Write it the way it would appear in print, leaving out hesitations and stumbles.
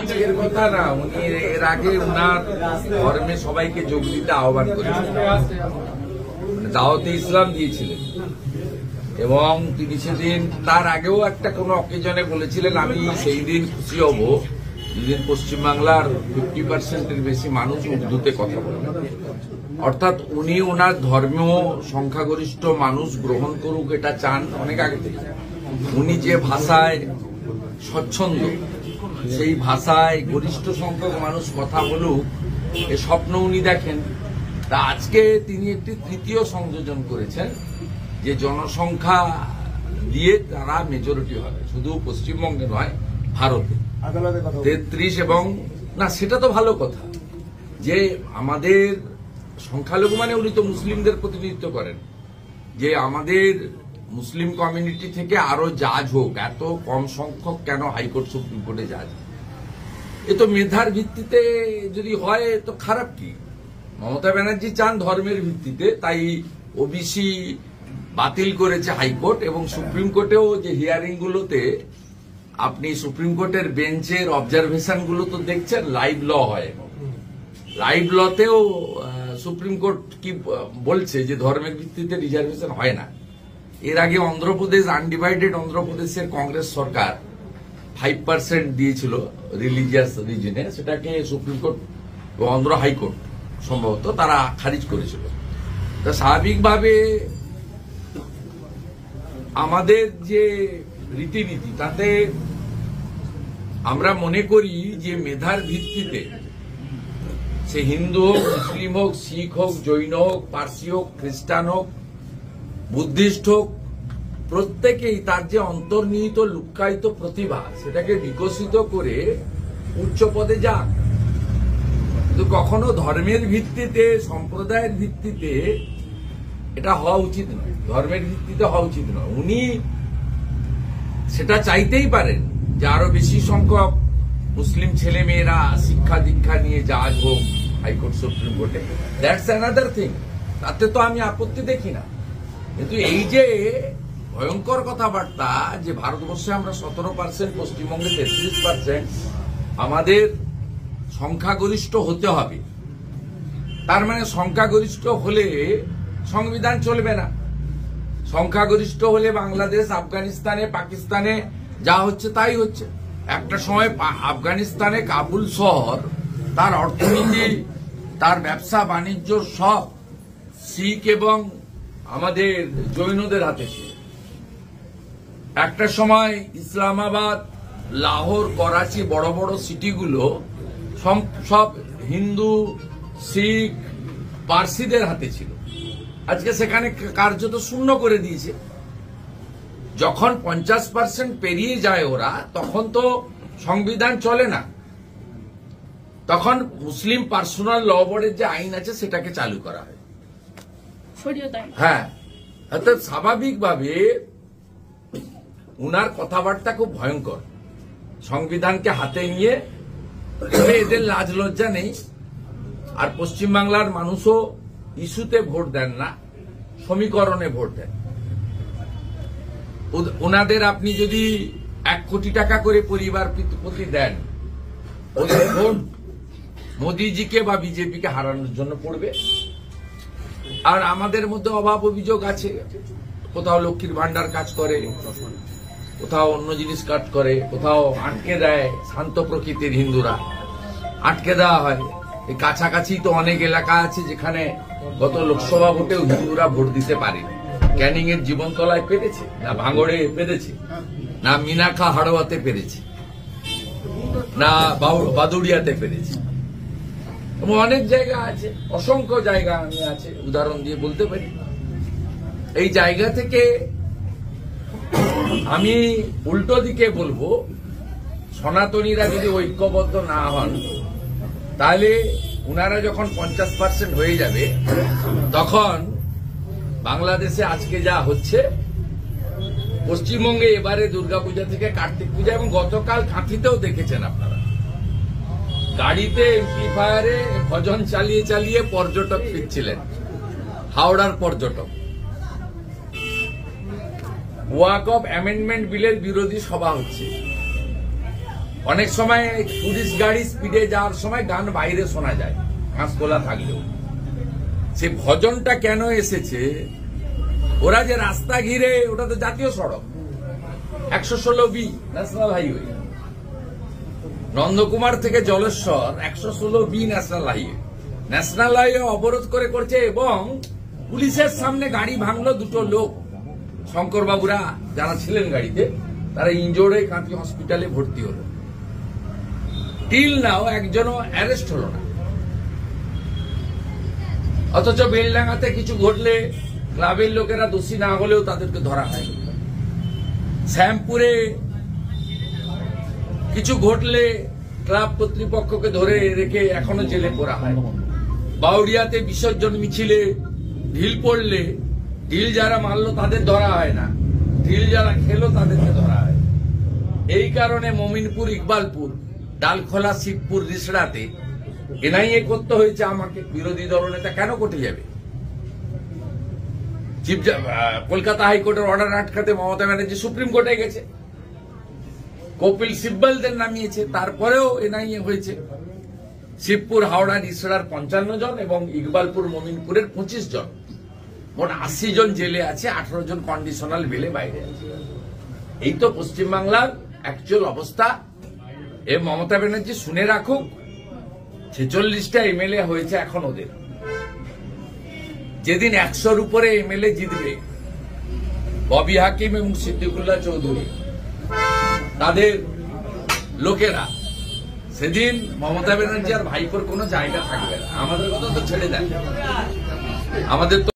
আজকের কথা না, উনি এর আগে উনার ধর্মে সবাইকে যোগ দিতে আহ্বান করেছিলেন, দাওয়াতে ইসলাম দিয়েছিলেন এবং তিনি সেদিন তার আগেও একটা কোনো অকেজনে বলেছিলেন আমি সেই দিন খুশি হব যেদিন পশ্চিমবাংলার 50%-এর বেশি মানুষ উর্দুতে কথা বলবেন। অর্থাৎ উনি ওনার ধর্মীয় সংখ্যাগরিষ্ঠ মানুষ গ্রহণ করুক এটা চান অনেক আগে থেকে। উনি যে ভাষায় স্বচ্ছন্দ সেই ভাষায় গরিষ্ঠ সংখ্যক মানুষ কথা বলুক এ স্বপ্ন উনি দেখেন। তা আজকে তিনি একটি তৃতীয় সংযোজন করেছেন যে জনসংখ্যা দিয়ে তারা মেজরিটি হবে, শুধু পশ্চিমবঙ্গে নয় ভারতে 33 এবং না সেটা তো ভালো কথা যে আমাদের সংখ্যালঘু মানে উনি তো মুসলিমদের প্রতিনিধিত্ব করেন, যে আমাদের মুসলিম কমিউনিটি থেকে আরো জাজ হোক, এত কম সংখ্যক কেন হাইকোর্ট সুপ্রিম কোর্টে জাজ? এ তো মেধার ভিত্তিতে যদি হয় তো খারাপ কি? মমতা ব্যানার্জি চান ধর্মের ভিত্তিতে, তাই ওবিসি বাতিল করেছে হাইকোর্ট এবং সুপ্রিম কোর্টেও যে হিয়ারিং গুলোতে আপনি সুপ্রিম কোর্টের বেঞ্চের অবজারভেশন গুলো তো দেখছেন, লাইভ ল হয়। লাইভ লতেও সুপ্রিম কোর্ট কি বলছে যে ধর্মের ভিত্তিতে রিজার্ভেশন হয় না। এর আগে অন্ধ্রপ্রদেশ আনডিভাইডেড অন্ধ্রপ্রদেশের কংগ্রেস সরকার 5% দিয়েছিল রিলিজিয়াস রিজনে, সেটাকে সুপ্রিম কোর্ট এবং অন্ধ্র হাইকোর্ট সম্ভবত তারা খারিজ করেছিল। তা স্বাভাবিকভাবে আমাদের যে রীতিনীতি তাতে আমরা মনে করি যে মেধার ভিত্তিতে সে হিন্দু হোক, মুসলিম হোক, শিখ হোক, জৈন হোক, পার্সি হোক, খ্রিস্টান হোক, বুদ্ধিস্ট হোক, প্রত্যেকেই তার যে অন্তর্নিহিত লুক্কায়িত প্রতিভা সেটাকে বিকশিত করে উচ্চ পদে যাক। কিন্তু কখনো ধর্মের ভিত্তিতে, সম্প্রদায়ের ভিত্তিতে এটা হওয়া উচিত নয়, ধর্মের ভিত্তিতে হওয়া উচিত নয়। উনি সেটা চাইতেই পারেন যে আরো বেশি সংখ্যক মুসলিম ছেলে মেয়েরা শিক্ষা দীক্ষা নিয়ে জাজ হোক হাইকোর্ট সুপ্রিম কোর্টে, দ্যাটস অ্যানাদার থিং, তাতে তো আমি আপত্তি দেখি না। কিন্তু এই যে ভয়ঙ্কর কথাবার্তা যে ভারতবর্ষে আমরা 17%, পশ্চিমবঙ্গে 33%, আমাদের সংখ্যাগরিষ্ঠ হতে হবে, তার মানে সংখ্যাগরিষ্ঠ হলে সংবিধান চলবে না। সংখ্যাগরিষ্ঠ হলে বাংলাদেশ, আফগানিস্তানে, পাকিস্তানে যা হচ্ছে তাই হচ্ছে। একটা সময় আফগানিস্তানে কাবুল শহর তার অর্থনীতি, তার ব্যবসা বাণিজ্য সব শিখ এবং আমাদের জৈনদের হাতে ছিল। একটা সময় ইসলামাবাদ, লাহোর, করাচি বড় বড় সিটিগুলো সব হিন্দু, শিখ, পার্সিদের হাতে ছিল। আজকে সেখানে কার্যত শূন্য করে দিয়েছে। যখন 50% পেরিয়ে যায় ওরা, তখন তো সংবিধান চলে না, তখন মুসলিম পার্সোনাল ল বোর্ডের যে আইন আছে সেটাকে চালু করা হয়। হ্যাঁ, অর্থাৎ স্বাভাবিকভাবে উনার কথাবার্তা খুব ভয়ঙ্কর। সংবিধানকে হাতে নিয়ে এদের লাজ লজ্জা নেই। আর পশ্চিমবাংলার মানুষও ইস্যুতে ভোট দেন না, সমীকরণে ভোট দেন। ওনাদের আপনি যদি 1 কোটি টাকা করে পরিবার প্রতি দেন, ওদের ভোট মোদিজিকে বা বিজেপিকে হারানোর জন্য পড়বে। আর আমাদের মধ্যে অভাব অভিযোগ আছে, কোথাও লক্ষ্মীর ভান্ডার কাজ করে, কোথাও অন্য জিনিস কাজ করে, কোথাও আটকে দেয়। শান্ত প্রকৃতির হিন্দুরা আটকে দেওয়া হয়। এই কাছাকাছি তো অনেক এলাকা আছে যেখানে গত লোকসভা ভোটেও হিন্দুরা ভোট দিতে পারে। ক্যানিং এর জীবনতলায় পেরেছে, না ভাঙড়ে পেরেছে, না মিনাখা হাড়োয়াতে পেরেছে, না বাদুড়িয়াতে পেরেছে। এবং অনেক জায়গা আছে, অসংখ্য জায়গা আমি আছে, উদাহরণ দিয়ে বলতে পারি। এই জায়গা থেকে আমি উল্টো দিকে বলবো, সনাতনীরা যদি ঐক্যবদ্ধ না হন, তাহলে উনারা যখন 50% হয়ে যাবে, তখন বাংলাদেশে আজকে যা হচ্ছে, পশ্চিমবঙ্গে এবারে দুর্গাপূজা থেকে কার্তিক পূজা এবং গতকাল কাঁথিতেও দেখেছেন আপনারা, গাড়িতে এমপ্লিফায়ারে ভজন চালিয়ে চালিয়ে পর্যটক ফিরছিলেন, হাওড়ার পর্যটক। ওয়াকফ অ্যামেন্ডমেন্ট বিলের বিরোধী সভা হচ্ছে, অনেক সময় টুরিস্ট গাড়ি স্পিডে যাওয়ার সময় গান বাইরে শোনা যায় কাঁচকোলা থাকলেও। সে ভজনটা কেন এসেছে? ওরা যে রাস্তা ঘিরে, ওটা তো জাতীয় সড়ক 116B ন্যাশনাল হাইওয়ে, নন্দকুমার থেকে জলেশ্বর 116B ন্যাশনাল হাইওয়ে অবরোধ করে করছে এবং পুলিশের সামনে গাড়ি ভাঙলো। দুটো লোক শঙ্করবাবুরা যারা ছিলেন গাড়িতে, তারা ইনজোর্ড হয়ে কাঁথি হসপিটালে ভর্তি হলো। টিল নাও একজনও অ্যারেস্ট হলো না। অথচ বেলডাঙ্গাতে কিছু ঘটলে ক্লাবের লোকেরা দোষী না হলেও তাদেরকে ধরা হয়। শ্যামপুরে কিছু ঘটলে ক্লাব কর্তৃপক্ষকে ধরে রেখে এখনো জেলে পোরা হয়। বাউরিয়াতে বিসর্জন মিছিলে ঢিল পড়লে ঢিল যারা মারলো তাদের ধরা হয় না, ঢিল যারা খেলো তাদেরকে ধরা হয়। এই কারণে মমিনপুর, ইকবালপুর, ডালখোলা, শিবপুর, রিসড়াতে এনআইএ করতে হয়েছে আমাকে। বিরোধী দলনেতা কেন কোর্টে যাবে? কলকাতা হাইকোর্টের অর্ডার আটকাতে মমতা ব্যানার্জি সুপ্রিম কোর্টে গেছে, কপিল সিব্বলদের নামিয়েছে, তারপরেও এনআইএ হয়েছে। শিবপুর, হাওড়া, রিসড়ার 55 জন এবং ইকবালপুর, মমিনপুরের 25 জন, মোট 80 জন জেলে আছে, 18 জন কন্ডিশনাল বেলে বাইরে আছে। এই তো পশ্চিমবাংলার অ্যাকচুয়াল অবস্থা। এ মমতা ব্যানার্জি শুনে রাখুক, 46টা এমএলএ হয়েছে এখন ওদের। যেদিন 100-র উপরে এমএলএ জিতবে, ববি হাকিম এবং সিদ্দিকুল্লাহ চৌধুরী তাদের লোকেরা, সেদিন মমতা ব্যানার্জি আর ভাইপোর কোনো জায়গা থাকবে না। আমাদের কথা তো ছেড়ে দেন, আমাদের তো